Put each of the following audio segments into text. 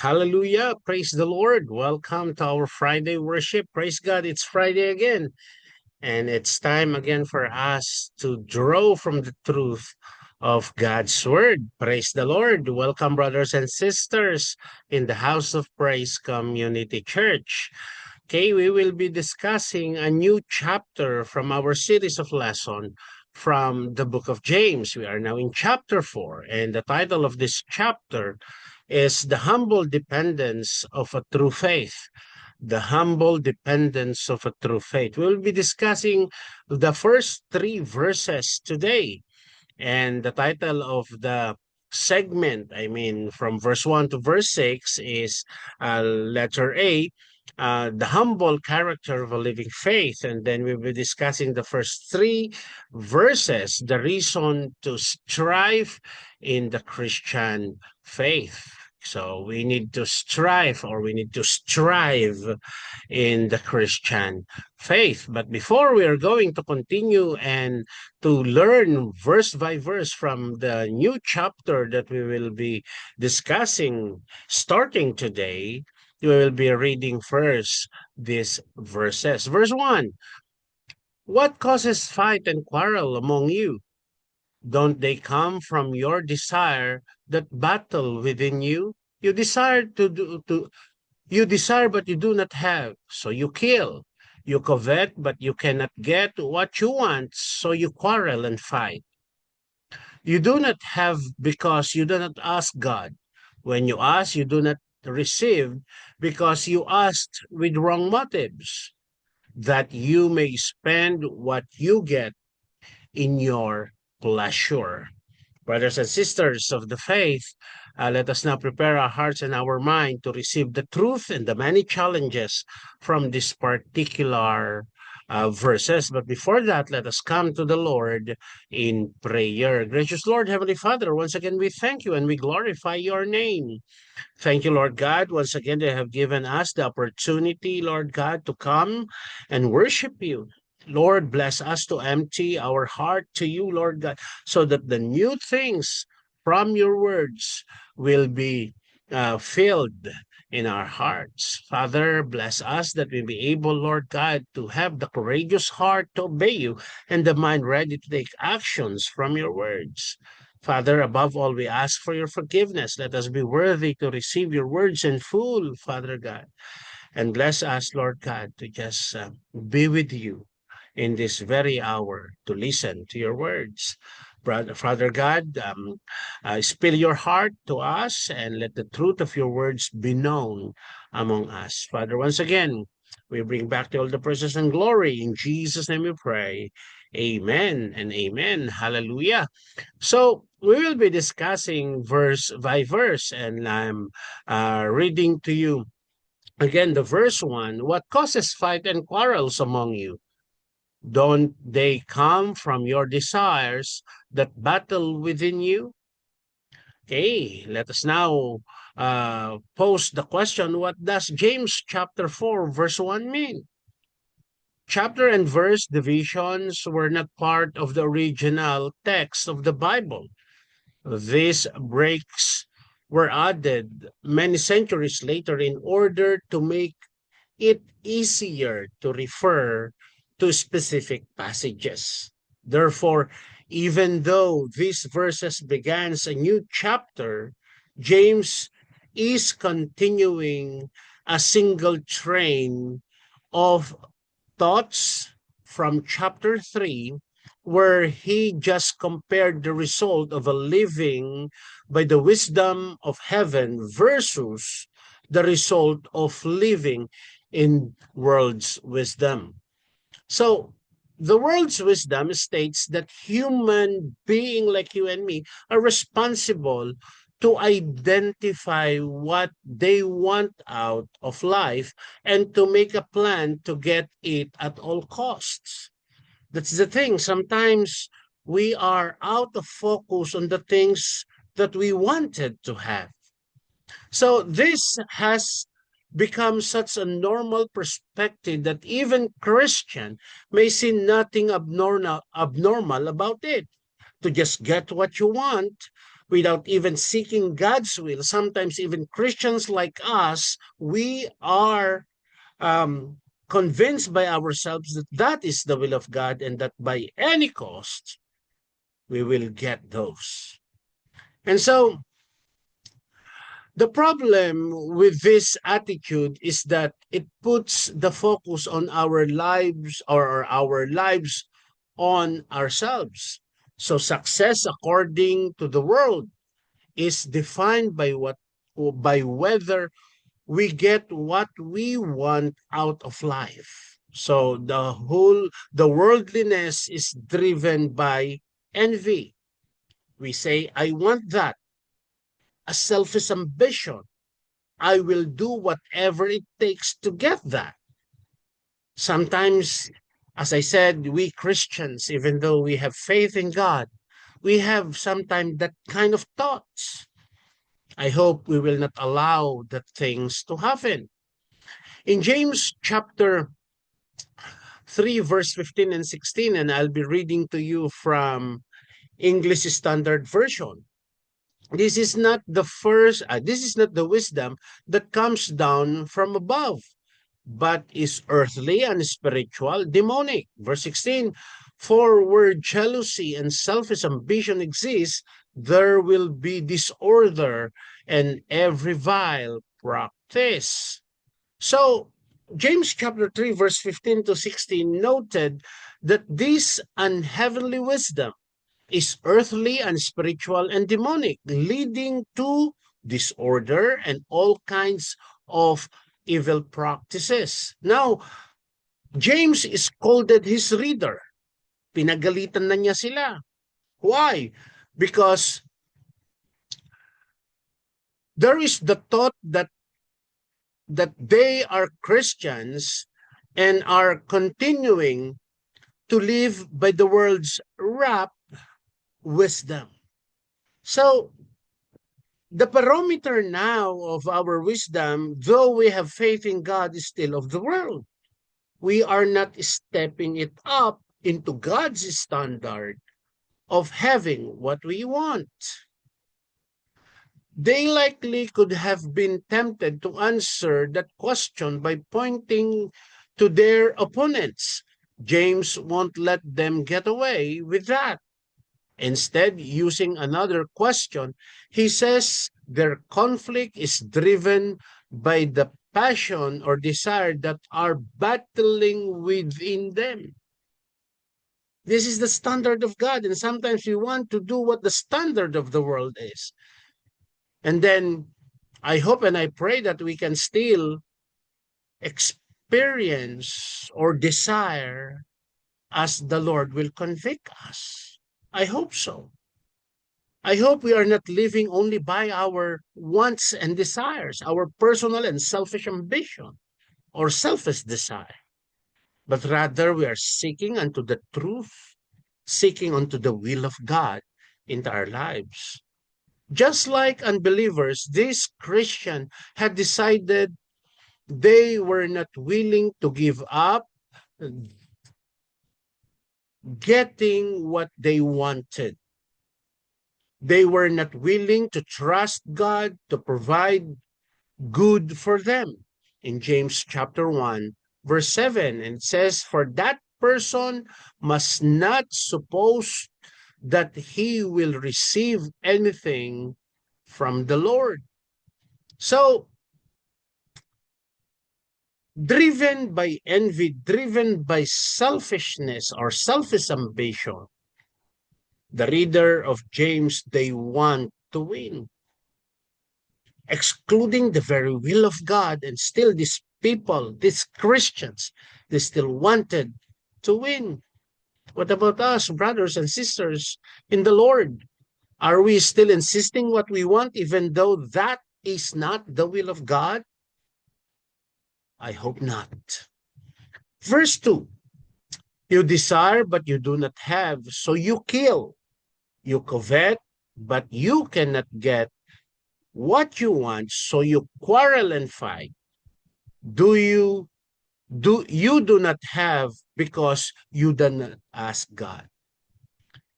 Hallelujah. Praise the Lord. Welcome to our Friday worship. Praise God. It's Friday again. And it's time again for us to draw from the truth of God's Word. Praise the Lord. Welcome, brothers and sisters, in the House of Praise Community Church. Okay, we will be discussing a new chapter from our series of lesson from the book of James. We are now in chapter 4, and the title of this chapter is The Humble Dependence of a True Faith. The humble dependence of a true faith. We'll be discussing the first three verses today. And the title of the segment, from verse 1 to verse 6, is letter A, the humble character of a living faith. And then we'll be discussing the first three verses, the reason to strive in the Christian faith. So we need to strive, or we need to strive in the Christian faith. But before we are going to continue and to learn verse by verse from the new chapter that we will be discussing starting today, we will be reading first these verses. Verse 1, what causes fight and quarrel among you? Don't they come from your desire that battle within you? You desire you desire but you do not have, so you kill. You covet but you cannot get what you want, so you quarrel and fight. You do not have because you do not ask God. When you ask, you do not receive because you asked with wrong motives, that you may spend what you get in your pleasure. Brothers and sisters of the faith, let us now prepare our hearts and our mind to receive the truth and the many challenges from this particular verses. But before that, let us come to the Lord in prayer. Gracious Lord, Heavenly Father, once again we thank you and we glorify your name. Thank you, Lord God. Once again, they have given us the opportunity, Lord God, to come and worship you. Lord, bless us to empty our heart to you, Lord God, so that the new things from your words will be filled in our hearts. Father, bless us that we be able, Lord God, to have the courageous heart to obey you and the mind ready to take actions from your words. Father, above all, we ask for your forgiveness. Let us be worthy to receive your words in full, Father God. And bless us, Lord God, to just be with you in this very hour to listen to your words. Brother, Father God, spill your heart to us and let the truth of your words be known among us. Father, once again, we bring back to all the praises and glory. In Jesus' name we pray. Amen and amen. Hallelujah. So we will be discussing verse by verse, and I'm reading to you again the verse 1. What causes fight and quarrels among you? Don't they come from your desires that battle within you? Okay, let us now pose the question, what does James chapter 4 verse 1 mean? Chapter and verse divisions were not part of the original text of the Bible. These breaks were added many centuries later in order to make it easier to refer to specific passages. Therefore, even though these verses begins a new chapter, James is continuing a single train of thoughts from chapter 3, where he just compared the result of a living by the wisdom of heaven versus the result of living in world's wisdom. So the world's wisdom states that human being like you and me are responsible to identify what they want out of life and to make a plan to get it at all costs. That's the thing. Sometimes we are out of focus on the things that we wanted to have. So this has become such a normal perspective that even Christian may see nothing abnormal about it. To just get what you want, without even seeking God's will. Sometimes even Christians like us, we are convinced by ourselves that that is the will of God and that by any cost, we will get those. And so the problem with this attitude is that it puts the focus on our lives or our lives on ourselves. So success according to the world is defined by whether we get what we want out of life. So the worldliness is driven by envy. We say, I want that, a selfish ambition. I will do whatever it takes to get that. Sometimes, as I said, we Christians, even though we have faith in God, we have sometimes that kind of thoughts. I hope we will not allow that things to happen. In James chapter 3, verse 15 and 16, and I'll be reading to you from English Standard Version. This is not this is not the wisdom that comes down from above, but is earthly and spiritual, demonic. Verse 16, for where jealousy and selfish ambition exist, there will be disorder and every vile practice. So, James chapter 3, verse 15 to 16 noted that this unheavenly wisdom is earthly and spiritual and demonic, leading to disorder and all kinds of evil practices. Now, James scolded his reader. Pinagalitan na niya sila. Why? Because there is the thought that they are Christians and are continuing to live by the world's rap wisdom. So, the barometer now of our wisdom, though we have faith in God, is still of the world. We are not stepping it up into God's standard of having what we want. They likely could have been tempted to answer that question by pointing to their opponents. James won't let them get away with that. Instead, using another question, he says their conflict is driven by the passion or desire that are battling within them. This is the standard of God, and sometimes we want to do what the standard of the world is. And then I hope and I pray that we can still experience or desire as the Lord will convict us. I hope so. I hope we are not living only by our wants and desires, our personal and selfish ambition or selfish desire, but rather we are seeking unto the truth, seeking unto the will of God into our lives. Just like unbelievers, this Christian had decided they were not willing to give up getting what they wanted. They were not willing to trust God to provide good for them. In James chapter 1, verse 7, and it says, for that person must not suppose that he will receive anything from the Lord. So, driven by envy, driven by selfishness or selfish ambition, the reader of James, they want to win, excluding the very will of God, and still these people, these Christians, they still wanted to win. What about us, brothers and sisters in the Lord? Are we still insisting what we want even though that is not the will of God? I hope not. Verse 2, you desire but you do not have, so you kill. You covet, but you cannot get what you want, so you quarrel and fight. You do not have because you do not ask God.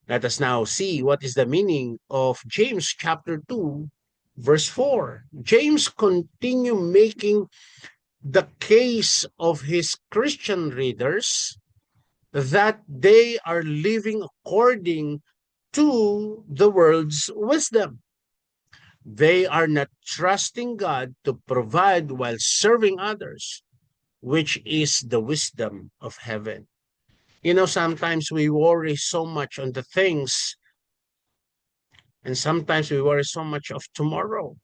Let us now see what is the meaning of James chapter 2, verse 4. James continue making the case of his Christian readers that they are living according to the world's wisdom. They are not trusting God to provide while serving others, which is the wisdom of heaven. Sometimes we worry so much on the things, and sometimes we worry so much of tomorrow.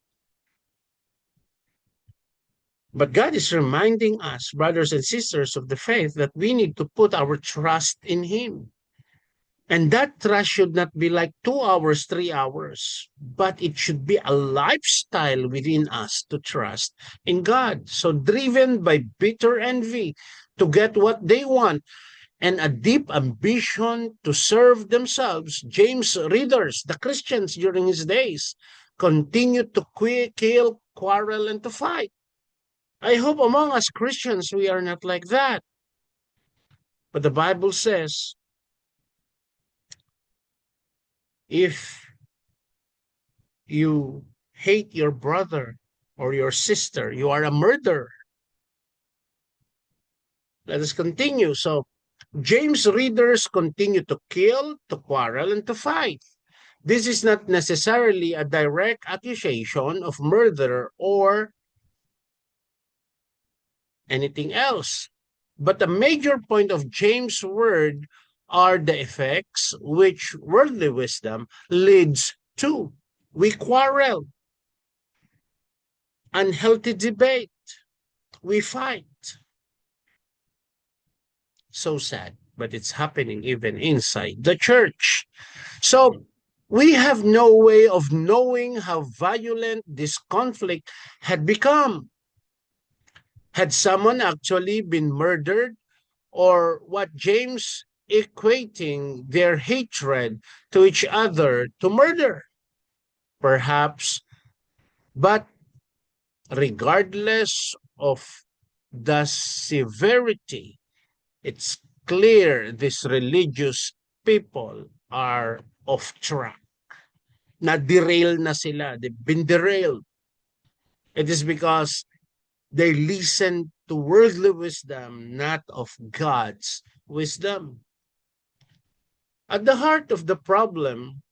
But God is reminding us, brothers and sisters of the faith, that we need to put our trust in Him. And that trust should not be like 2 hours, 3 hours, but it should be a lifestyle within us to trust in God. So driven by bitter envy to get what they want and a deep ambition to serve themselves, James readers, the Christians during his days, continued to kill, quarrel, and to fight. I hope among us Christians we are not like that. But the Bible says, if you hate your brother or your sister, you are a murderer. Let us continue. So, James readers continue to kill, to quarrel, and to fight. This is not necessarily a direct accusation of murder or anything else. But a major point of James' word are the effects which worldly wisdom leads to. We quarrel, unhealthy debate, we fight. So sad, but it's happening even inside the church. So we have no way of knowing how violent this conflict had become. Had someone actually been murdered, or what James equating their hatred to each other to murder? Perhaps, but regardless of the severity, it's clear these religious people are off track. Na-derail na sila. They've been derailed. It is because they listen to worldly wisdom, not of God's wisdom. At the heart of the problem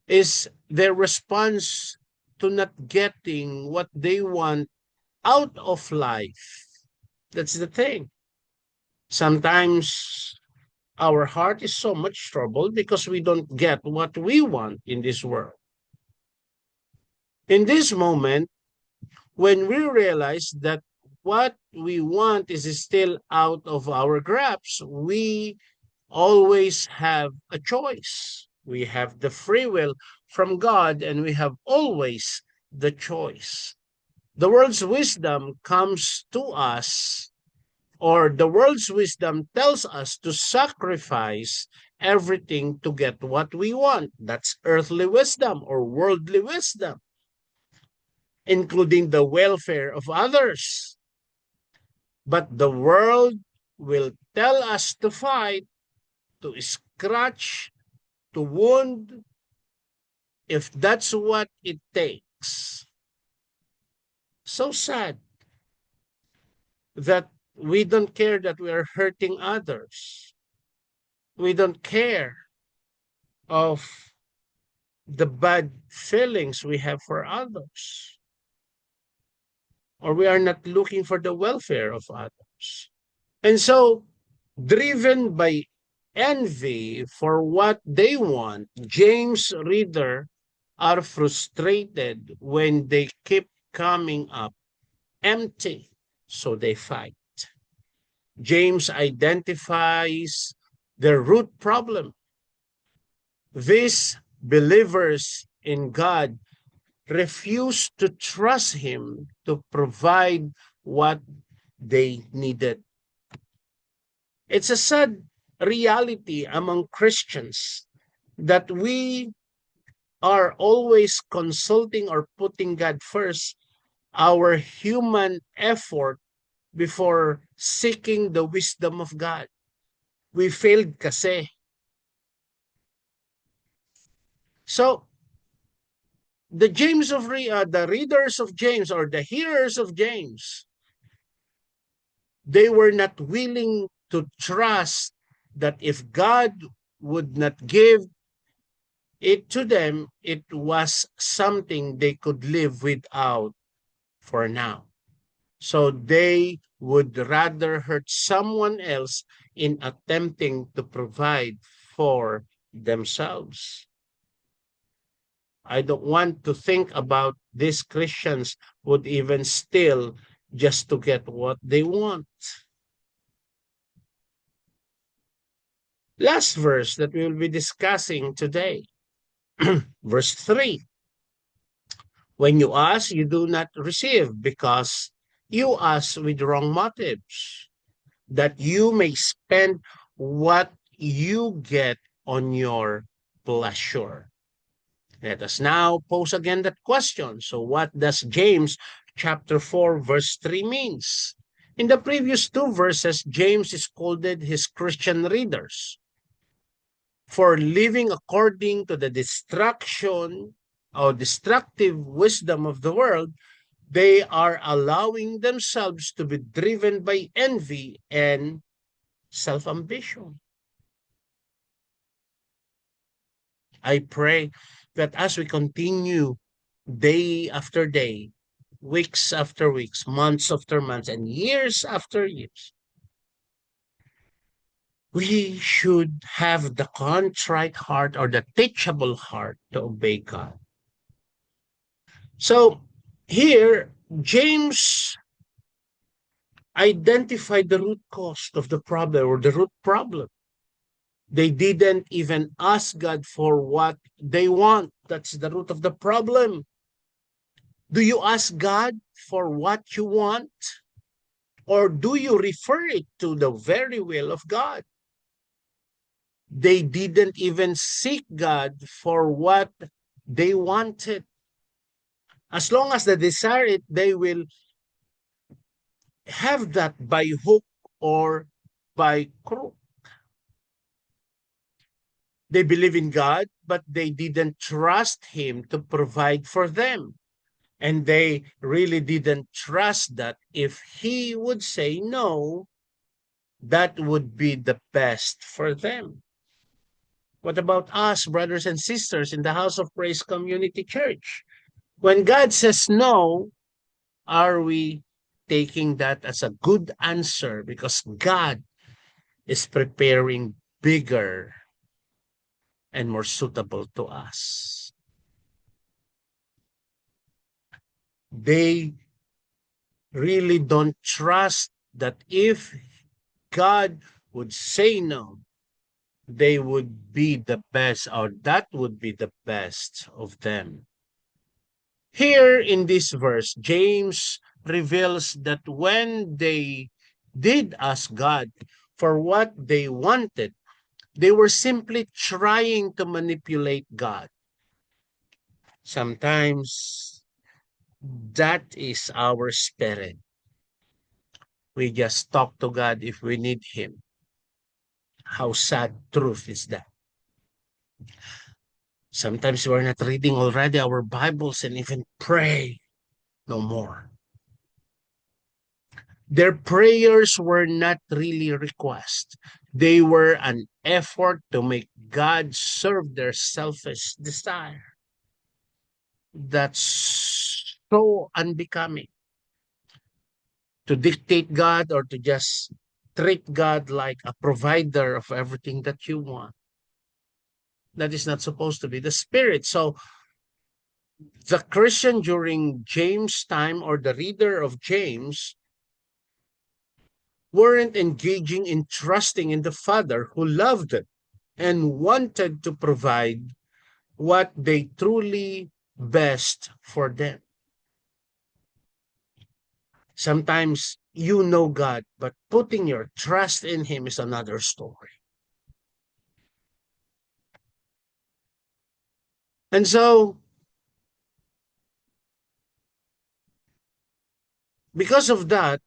is their response to not getting what they want out of life. That's the thing. Sometimes our heart is so much troubled because we don't get what we want in this world. In this moment, when we realize that what we want is still out of our grasp, we always have a choice. We have the free will from God, and we have always the choice. The world's wisdom comes to us, or the world's wisdom tells us to sacrifice everything to get what we want. That's earthly wisdom or worldly wisdom, including the welfare of others. But the world will tell us to fight, to scratch, to wound, if that's what it takes. So sad that we don't care that we are hurting others. We don't care of the bad feelings we have for others. Or we are not looking for the welfare of others. And so, driven by envy for what they want, James reader are frustrated when they keep coming up empty, so they fight. James identifies the root problem. These believers in God refuse to trust Him to provide what they needed. It's a sad reality among Christians that we are always consulting or putting God first, our human effort before seeking the wisdom of God. We failed kasi. So the readers of James, or the hearers of James, they were not willing to trust that if God would not give it to them, it was something they could live without for now. So they would rather hurt someone else in attempting to provide for themselves. I don't want to think about these Christians would even steal just to get what they want. Last verse that we will be discussing today, verse 3. When you ask, you do not receive because you ask with wrong motives, that you may spend what you get on your pleasure. Let us now pose again that question. So what does James chapter 4 verse 3 means? In the previous two verses, James scolded his Christian readers for living according to the destruction or destructive wisdom of the world. They are allowing themselves to be driven by envy and self-ambition. I pray that as we continue day after day, weeks after weeks, months after months, and years after years, we should have the contrite heart or the teachable heart to obey God. So here, James identified the root cause of the problem, or the root problem. They didn't even ask God for what they want. That's the root of the problem. Do you ask God for what you want? Or do you refer it to the very will of God? They didn't even seek God for what they wanted. As long as they desire it, they will have that by hook or by crook. They believe in God, but they didn't trust Him to provide for them. And they really didn't trust that if He would say no, that would be the best for them. What about us, brothers and sisters, in the House of Praise Community Church? When God says no, are we taking that as a good answer because God is preparing bigger and more suitable to us? They really don't trust that if God would say no, they would be the best, or that would be the best of them. Here in this verse, James reveals that when they did ask God for what they wanted, they were simply trying to manipulate God. Sometimes that is our spirit. We just talk to God if we need Him. How sad truth is that. Sometimes we're not reading already our Bibles and even pray no more. Their prayers were not really requests. They were an effort to make God serve their selfish desire. That's so unbecoming. To dictate God or to just treat God like a provider of everything that you want. That is not supposed to be the spirit. So the Christian during James' time, or the reader of James, weren't engaging in trusting in the Father who loved them and wanted to provide what they truly best for them. Sometimes you know God, but putting your trust in Him is another story. And so, because of that,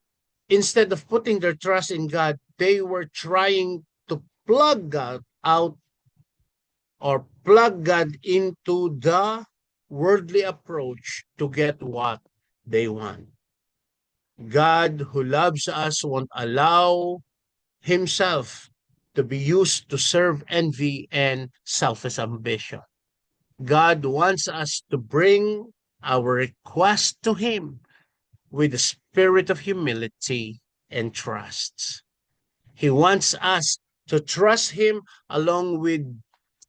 instead of putting their trust in God, they were trying to plug God out or plug God into the worldly approach to get what they want. God who loves us won't allow himself to be used to serve envy and selfish ambition. God wants us to bring our request to him with a spirit of humility and trust. He wants us to trust him along with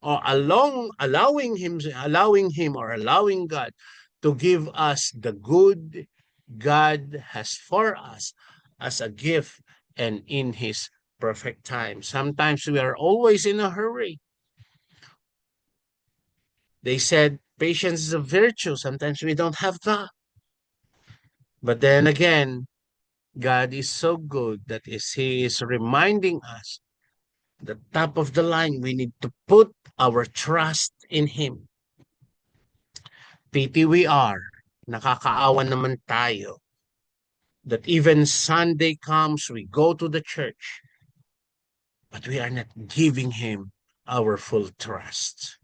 or along allowing him or allowing God to give us the good God has for us as a gift and in his perfect time. Sometimes we are always in a hurry. They said patience is a virtue. Sometimes we don't have that. But then again, God is so good that is he is reminding us the top of the line, we need to put our trust in him. Pity we are, nakakaawa naman tayo, that even Sunday comes, we go to the church, but we are not giving him our full trust.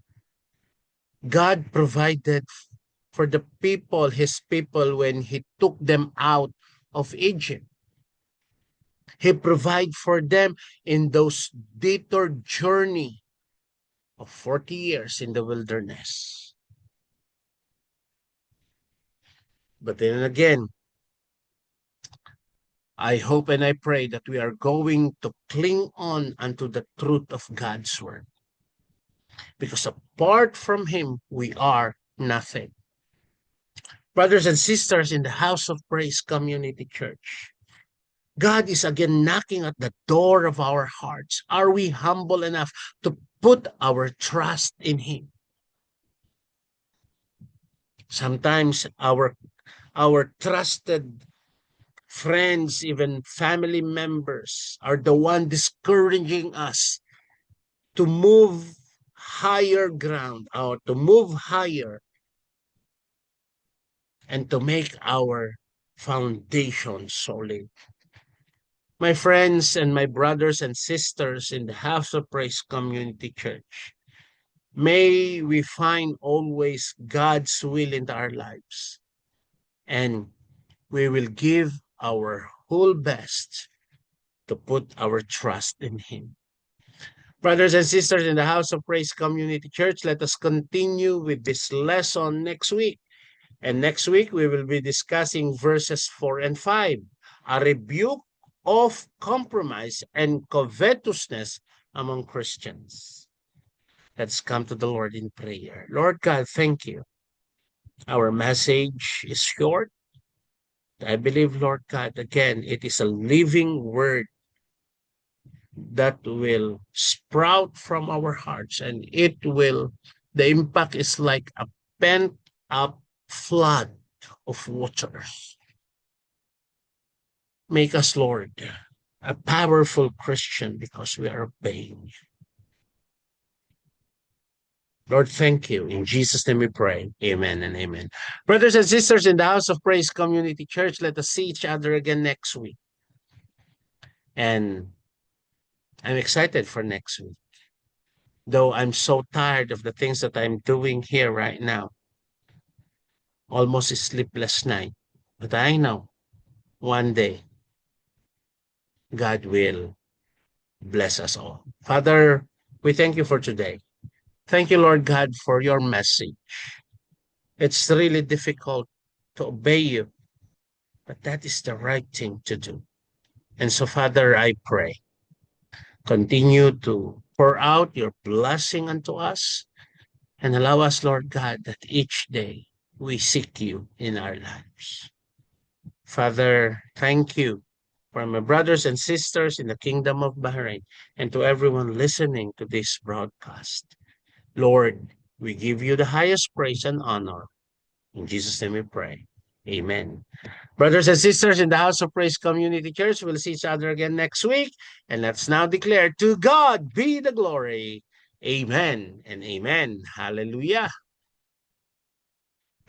God provided for the people, his people, when he took them out of Egypt. He provided for them in those detour journey of 40 years in the wilderness. But then again, I hope and I pray that we are going to cling on unto the truth of God's word. Because apart from him, we are nothing. Brothers and sisters in the House of Praise Community Church, God is again knocking at the door of our hearts. Are we humble enough to put our trust in him? Sometimes our trusted friends, even family members, are the one discouraging us to move higher ground or to move higher and to make our foundation solid. My friends and my brothers and sisters in the House of Praise Community Church, may we find always God's will in our lives, and we will give our whole best to put our trust in him. Brothers and sisters in the House of Praise Community Church, let us continue with this lesson next week. And next week, we will be discussing verses 4 and 5, a rebuke of compromise and covetousness among Christians. Let's come to the Lord in prayer. Lord God, thank you. Our message is short. I believe, Lord God, again, it is a living word that will sprout from our hearts, and the impact is like a pent up flood of waters. Make us, Lord, a powerful Christian because we are obeying you. Lord, thank you. In Jesus' name we pray. Amen and amen. Brothers and sisters in the House of Praise Community Church, let us see each other again next week. And I'm excited for next week. Though I'm so tired of the things that I'm doing here right now. Almost a sleepless night. But I know one day God will bless us all. Father, we thank you for today. Thank you, Lord God, for your message. It's really difficult to obey you, but that is the right thing to do. And so, Father, I pray, continue to pour out your blessing unto us and allow us, Lord God, that each day we seek you in our lives. Father, thank you for my brothers and sisters in the Kingdom of Bahrain and to everyone listening to this broadcast. Lord, we give you the highest praise and honor. In Jesus' name we pray. Amen. Brothers and sisters in the House of Praise Community Church, we'll see each other again next week. And let's now declare, to God be the glory. Amen and amen. Hallelujah.